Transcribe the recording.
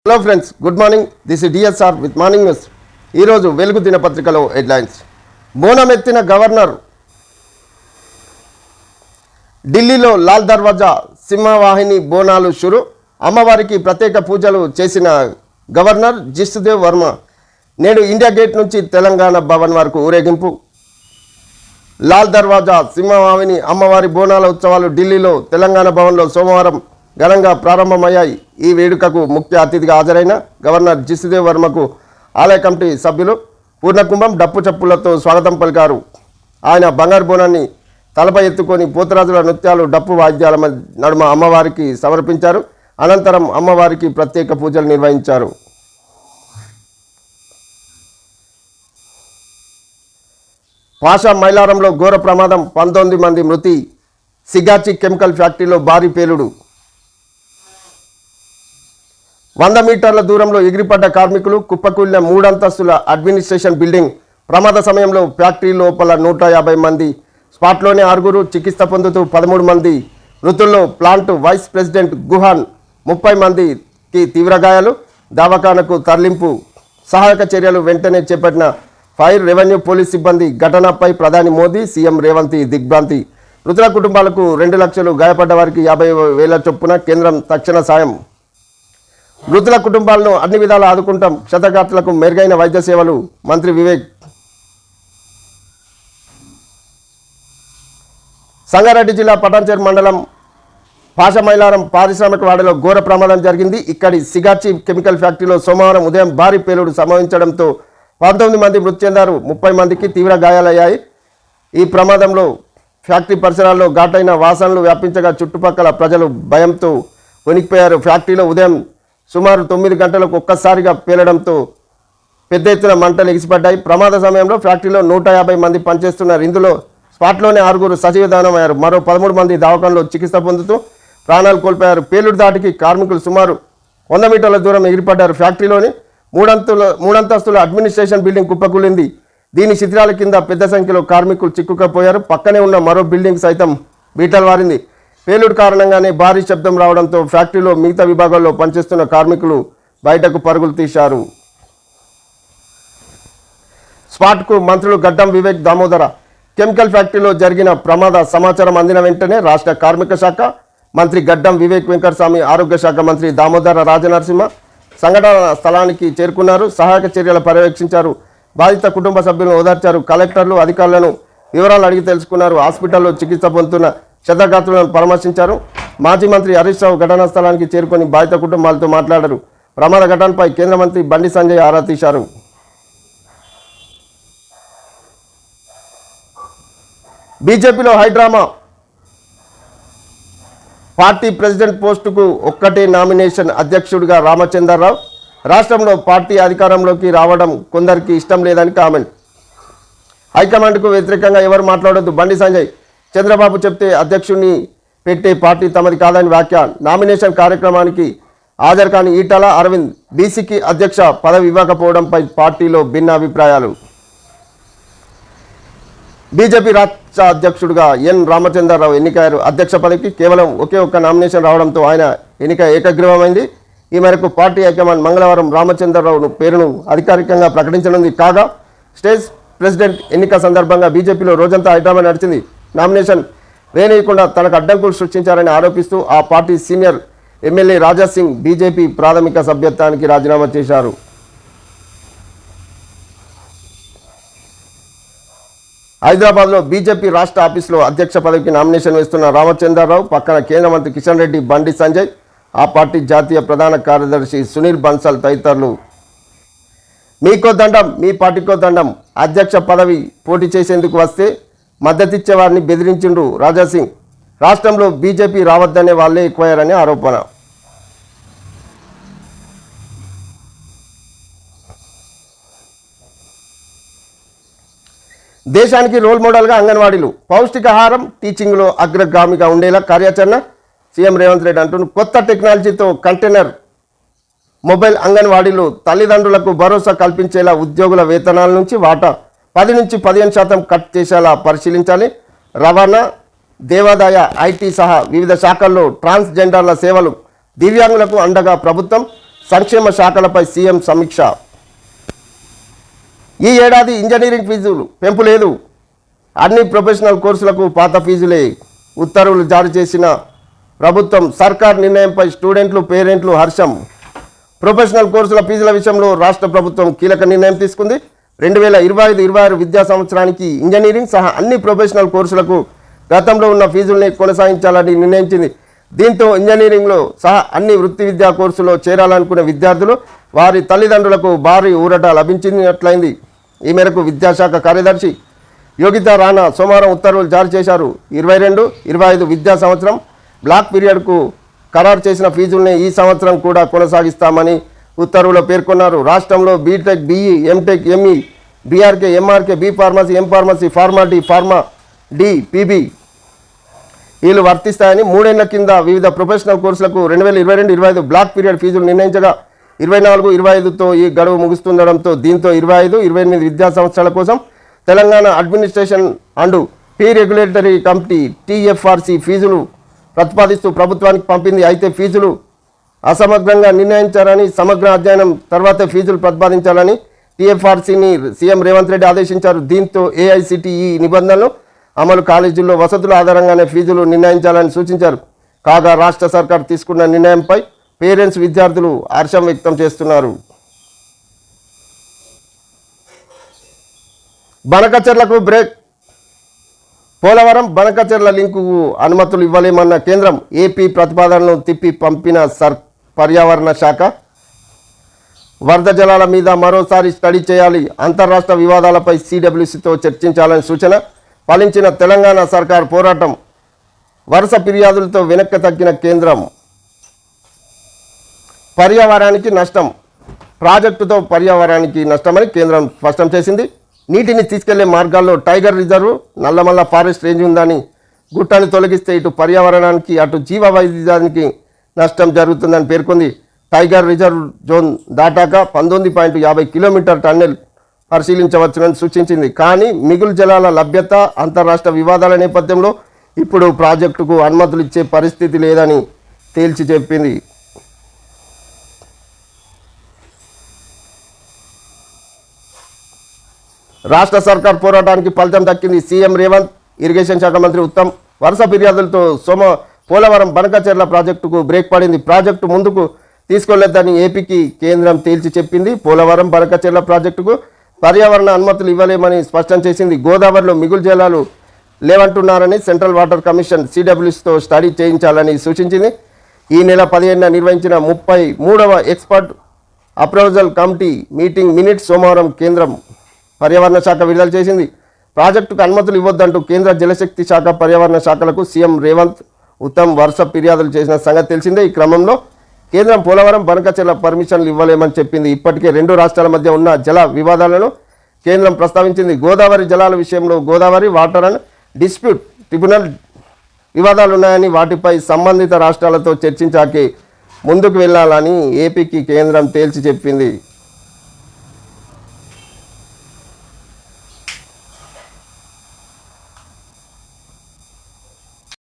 Hello friends, good morning. This is DSR with morning news. ఈరోజు వెలుగు దినపత్రికలో headlines. బోనమెత్తిన governor. ఢిల్లీలో లాల్ దర్వాజా సింహవాహిని బోనాలు షురు. అమ్మవారికి ప్రత్యేక పూజలు చేసిన గవర్నర్ జిష్ణుదేవ్ వర్మ. నేడు ఇండియా గేట్ నుంచి తెలంగాణ భవన్ వరకు ఊరేగింపు. లాల్ దర్వాజా సింహవాహిని అమ్మవారి బోనాల ఉత్సవాలు ఢిల్లీలో తెలంగాణ భవన్లో సోమవారం ఘనంగా ప్రారంభమయ్యాయి. ఈ వేడుకకు ముఖ్య అతిథిగా హాజరైన గవర్నర్ జిష్ణుదేవ్ వర్మకు ఆలయ కమిటీ సభ్యులు పూర్ణకుంభం డప్పు చప్పులతో స్వాగతం పలికారు. ఆయన బంగారు బోనాన్ని తలపై ఎత్తుకొని పోతరాజుల నృత్యాలు డప్పు వాయిద్యాల నడుమ అమ్మవారికి సమర్పించారు. అనంతరం అమ్మవారికి ప్రత్యేక పూజలు నిర్వహించారు. పాషా మైలారంలో ఘోర ప్రమాదం, 19 మంది మృతి. సిగాచి కెమికల్ ఫ్యాక్టరీలో భారీ పేలుడు. 100 మీటర్ల దూరంలో ఎగిరిపడ్డ కార్మికులు. కుప్పకూలిన 3 అంతస్తుల అడ్మినిస్ట్రేషన్ బిల్డింగ్. ప్రమాద సమయంలో ఫ్యాక్టరీ లోపల 150 మంది, స్పాట్లోనే 6 చికిత్స పొందుతూ 13 మంది. మృతుల్లో ప్లాంట్ వైస్ ప్రెసిడెంట్ గుహాన్. 30 మందికి తీవ్ర గాయాలు. దవాఖానకు తరలింపు. సహాయక చర్యలు వెంటనే చేపట్టిన ఫైర్, రెవెన్యూ, పోలీస్ సిబ్బంది. ఘటనపై ప్రధాని మోదీ, సీఎం రేవంత్ దిగ్భ్రాంతి. మృతుల కుటుంబాలకు 2 లక్షలు, గాయపడ్డ వారికి 50,000 చొప్పున కేంద్రం తక్షణ సాయం. మృతుల కుటుంబాలను అన్ని విధాలా ఆదుకుంటాం. క్షతగాత్రులకు మెరుగైన వైద్య సేవలు. మంత్రి వివేక్. సంగారెడ్డి జిల్లా పటాన్చెరు మండలం పాషమైలారం పారిశ్రామిక వాడలో ఘోర ప్రమాదం జరిగింది. ఇక్కడి సిగాచి కెమికల్ ఫ్యాక్టరీలో సోమవారం ఉదయం భారీ పేలుడు సంభవించడంతో 19 మంది మృతి చెందారు. 30 మందికి తీవ్ర గాయాలయ్యాయి. ఈ ప్రమాదంలో ఫ్యాక్టరీ పరిసరాల్లో ఘాటైన వాసనలు వ్యాపించగా చుట్టుపక్కల ప్రజలు భయంతో వణికిపోయారు. ఫ్యాక్టరీలో ఉదయం సుమారు 9 గంటలకు ఒక్కసారిగా పేలడంతో పెద్ద ఎత్తున మంటలు ఎగిసిపడ్డాయి. ప్రమాద సమయంలో ఫ్యాక్టరీలో 150 మంది పనిచేస్తున్నారు. ఇందులో స్పాట్లోనే 6 సజీవదానమయ్యారు. మరో 13 మంది దవాఖానలో చికిత్స పొందుతూ ప్రాణాలు కోల్పోయారు. పేలుడు దాటికి కార్మికులు సుమారు 100 మీటర్ల దూరం ఎగిరిపడ్డారు. ఫ్యాక్టరీలోని 3 అంతస్తుల అడ్మినిస్ట్రేషన్ బిల్డింగ్ కుప్పకూలింది. దీని శిథిలాల కింద పెద్ద సంఖ్యలో కార్మికులు చిక్కుకపోయారు. పక్కనే ఉన్న మరో బిల్డింగ్ సైతం బీటలు వారింది. పేలుడు కారణంగానే భారీ శబ్దం రావడంతో ఫ్యాక్టరీలో మిగతా విభాగాల్లో పనిచేస్తున్న కార్మికులు బయటకు పరుగులు తీశారు. స్పాట్కు మంత్రులు గడ్డం వివేక్, దామోదర. కెమికల్ ఫ్యాక్టరీలో జరిగిన ప్రమాద సమాచారం అందిన వెంటనే రాష్ట్ర కార్మిక శాఖ మంత్రి గడ్డం వివేక్ వెంకటస్వామి, ఆరోగ్య శాఖ మంత్రి దామోదర రాజనరసింహ సంఘటన స్థలానికి చేరుకున్నారు. సహాయక చర్యలు పర్యవేక్షించారు. బాధిత కుటుంబ సభ్యులను ఓదార్చారు. కలెక్టర్లు, అధికారులను వివరాలు అడిగి తెలుసుకున్నారు. హాస్పిటల్లో చికిత్స పొందుతున్న క్షతగాత్రులను పరామర్శించారు. మాజీ మంత్రి హరీష్ రావు ఘటనా స్థలానికి చేరుకొని బాధిత కుటుంబాలతో మాట్లాడారు. ప్రమాద ఘటనపై కేంద్ర మంత్రి బండి సంజయ్ ఆరా తీశారు. బీజేపీలో హైడ్రామా. పార్టీ ప్రెసిడెంట్ పోస్టుకు ఒక్కటే నామినేషన్. అధ్యక్షుడిగా రామచంద్రరావు. రాష్ట్రంలో పార్టీ అధికారంలోకి రావడం కొందరికి ఇష్టం లేదని కామెంట్. హైకమాండ్కు వ్యతిరేకంగా ఎవరు మాట్లాడొద్దు. బండి సంజయ్. చంద్రబాబు చెప్తే అధ్యక్షుడిని పెట్టే పార్టీ తమది కాదని వ్యాఖ్య. నామినేషన్ కార్యక్రమానికి హాజరు కాని ఈటల అరవింద్. బీసీకి అధ్యక్ష పదవి ఇవ్వకపోవడంపై పార్టీలో భిన్న అభిప్రాయాలు. బీజేపీ రాష్ట్ర అధ్యక్షుడిగా ఎన్ రామచంద్రరావు ఎన్నికయ్యారు. అధ్యక్ష పదవికి కేవలం ఒకే ఒక్క నామినేషన్ రావడంతో ఆయన ఎన్నిక ఏకగ్రీవమైంది. ఈ మేరకు పార్టీ హైకమాండ్ మంగళవారం రామచంద్రరావు పేరును అధికారికంగా ప్రకటించనుంది. కాగా స్టేట్ ప్రెసిడెంట్ ఎన్నిక సందర్భంగా బీజేపీలో రోజంతా హైడ్రామా నడిచింది. నామినేషన్ వేయనీయకుండా తనకు అడ్డంకులు సృష్టించారని ఆరోపిస్తూ ఆ party senior MLA Raja Singh BJP ప్రాథమిక సభ్యత్వానికి రాజీనామా చేశారు. హైదరాబాద్లో బీజేపీ రాష్ట్ర ఆఫీసులో అధ్యక్ష పదవికి నామినేషన్ వేస్తున్న రామచంద్రరావు పక్కన కేంద్ర మంత్రి కిషన్ రెడ్డి, బండి సంజయ్, ఆ పార్టీ జాతీయ ప్రధాన కార్యదర్శి సునీల్ బన్సల్ తదితరులు. మీకో దండం, మీ పార్టీకో దండం. అధ్యక్ష పదవి పోటీ చేసేందుకు వస్తే మద్దతిచ్చే వారిని బెదిరించిండు రాజాసింగ్. రాష్ట్రంలో బీజేపీ రావద్దనే వాళ్ళే ఎక్కువయ్యారని ఆరోపణ. దేశానికి రోల్ మోడల్గా అంగన్వాడీలు. పౌష్టికాహారం, టీచింగ్లో అగ్రగామిగా ఉండేలా కార్యాచరణ. సీఎం రేవంత్ రెడ్డి అంటున్నారు. కొత్త టెక్నాలజీతో కంటైనర్ మొబైల్ అంగన్వాడీలు. తల్లిదండ్రులకు భరోసా కల్పించేలా ఉద్యోగుల వేతనాల నుంచి వాటా 10 నుంచి 15% కట్ చేసేలా పరిశీలించాలి. రవాణా, దేవాదాయ, ఐటీ సహా వివిధ శాఖల్లో ట్రాన్స్జెండర్ల సేవలు. దివ్యాంగులకు అండగా ప్రభుత్వం. సంక్షేమ శాఖలపై సీఎం సమీక్ష. ఈ ఏడాది ఇంజనీరింగ్ ఫీజులు పెంపు లేదు. అన్ని ప్రొఫెషనల్ కోర్సులకు పాత ఫీజులే. ఉత్తర్వులు జారీ చేసిన ప్రభుత్వం. సర్కార్ నిర్ణయంపై స్టూడెంట్లు, పేరెంట్లు హర్షం. ప్రొఫెషనల్ కోర్సుల ఫీజుల విషయంలో రాష్ట్ర ప్రభుత్వం కీలక నిర్ణయం తీసుకుంది. 2025-26 విద్యా సంవత్సరానికి ఇంజనీరింగ్ సహా అన్ని ప్రొఫెషనల్ కోర్సులకు గతంలో ఉన్న ఫీజుల్ని కొనసాగించాలని నిర్ణయించింది. దీంతో ఇంజనీరింగ్లో సహా అన్ని వృత్తి విద్యా కోర్సులో చేరాలనుకునే విద్యార్థులు, వారి తల్లిదండ్రులకు భారీ ఊరట లభించినట్లయింది. ఈ మేరకు విద్యాశాఖ కార్యదర్శి యోగితా రాణా సోమవారం ఉత్తర్వులు జారీ చేశారు. 22-25 విద్యా సంవత్సరం బ్లాక్ పీరియడ్కు ఖరారు చేసిన ఫీజుల్ని ఈ సంవత్సరం కూడా కొనసాగిస్తామని ఉత్తర్వులో పేర్కొన్నారు. రాష్ట్రంలో BTech, BE, MTech, ME, BArch, MArch, B pharmacy, M pharmacy, pharma D, pharma D, PB వీళ్ళు వర్తిస్తాయని 3 ఏళ్ల కింద వివిధ ప్రొఫెషనల్ కోర్సులకు 2022-25 బ్లాక్ పీరియడ్ ఫీజులు నిర్ణయించగా 24-25తో ఈ గడువు ముగుస్తుండడంతో దీంతో 25-28 విద్యా సంవత్సరాల కోసం Telangana administration and fee regulatory committee TFRC ఫీజులు ప్రతిపాదిస్తూ ప్రభుత్వానికి పంపింది. అయితే ఫీజులు అసమగ్రంగా నిర్ణయించారని, సమగ్ర అధ్యయనం తర్వాతే ఫీజులు ప్రతిపాదించాలని TFRCని సీఎం రేవంత్ రెడ్డి ఆదేశించారు. దీంతో AICTE నిబంధనలు అమలు, కాలేజీల్లో వసతుల ఆధారంగానే ఫీజులు నిర్ణయించాలని సూచించారు. కాగా రాష్ట్ర సర్కార్ తీసుకున్న నిర్ణయంపై పేరెంట్స్, విద్యార్థులు హర్షం వ్యక్తం చేస్తున్నారు. బనకచెర్లకు బ్రేక్. పోలవరం బనకచెర్ల లింకుకు అనుమతులు ఇవ్వలేమన్న కేంద్రం. ఏపీ ప్రతిపాదనను తిప్పి పంపిన పర్యావరణ శాఖ. వరద జలాల మీద మరోసారి స్టడీ చేయాలి. అంతర్రాష్ట్ర వివాదాలపై CWCతో చర్చించాలని సూచన. ఫలించిన తెలంగాణ సర్కార్ పోరాటం. వరుస ఫిర్యాదులతో వెనక్కి తగ్గిన కేంద్రం. పర్యావరణానికి నష్టం. ప్రాజెక్టుతో పర్యావరణానికి నష్టమని కేంద్రం స్పష్టం చేసింది. నీటిని తీసుకెళ్లే మార్గాల్లో tiger reserve, Nallamala forest range ఉందని గుట్టని తొలగిస్తే ఇటు పర్యావరణానికి, అటు జీవ వైవిధ్యానికి నష్టం జరుగుతుందని పేర్కొంది. టైగర్ రిజర్వ్ జోన్ దాటాక 19.50 కిలోమీటర్ టన్నెల్ పరిశీలించవచ్చునని సూచించింది. కానీ మిగులు జలాల లభ్యత, అంతర్రాష్ట్ర వివాదాల నేపథ్యంలో ఇప్పుడు ప్రాజెక్టుకు అనుమతులు ఇచ్చే పరిస్థితి లేదని తేల్చి చెప్పింది. రాష్ట్ర సర్కార్ పోరాటానికి ఫలితం దక్కింది. సీఎం రేవంత్, ఇరిగేషన్ శాఖ మంత్రి ఉత్తమ్ వరుస ఫిర్యాదులతో పోలవరం బనకచెర్ల ప్రాజెక్టుకు బ్రేక్ పడింది. ప్రాజెక్టు ముందుకు తీసుకెళ్లొద్దని ఏపీకి కేంద్రం తేల్చి చెప్పింది. పోలవరం బనకచెర్ల ప్రాజెక్టుకు పర్యావరణ అనుమతులు ఇవ్వలేమని స్పష్టం చేసింది. గోదావరిలో మిగులు జలాలు లేవంటున్నారని సెంట్రల్ వాటర్ కమిషన్ CWCతో స్టడీ చేయించాలని సూచించింది. ఈ నెల 15న నిర్వహించిన 33వ expert approval committee meeting minutes సోమవారం కేంద్రం పర్యావరణ శాఖ విడుదల చేసింది. ప్రాజెక్టుకు అనుమతులు ఇవ్వొద్దంటూ కేంద్ర జలశక్తి శాఖ, పర్యావరణ శాఖలకు సీఎం రేవంత్, ఉత్తమ్ వరుస ఫిర్యాదులు చేసిన సంగతి తెలిసిందే. ఈ క్రమంలో కేంద్రం పోలవరం బనకచెర్ల పర్మిషన్లు ఇవ్వలేమని చెప్పింది. ఇప్పటికే 2 రాష్ట్రాల మధ్య ఉన్న జల వివాదాలను కేంద్రం ప్రస్తావించింది. గోదావరి జలాల విషయంలో Godavari water and dispute tribunal వివాదాలు ఉన్నాయని, వాటిపై సంబంధిత రాష్ట్రాలతో చర్చించాకే ముందుకు వెళ్లాలని ఏపీకి కేంద్రం తేల్చి చెప్పింది.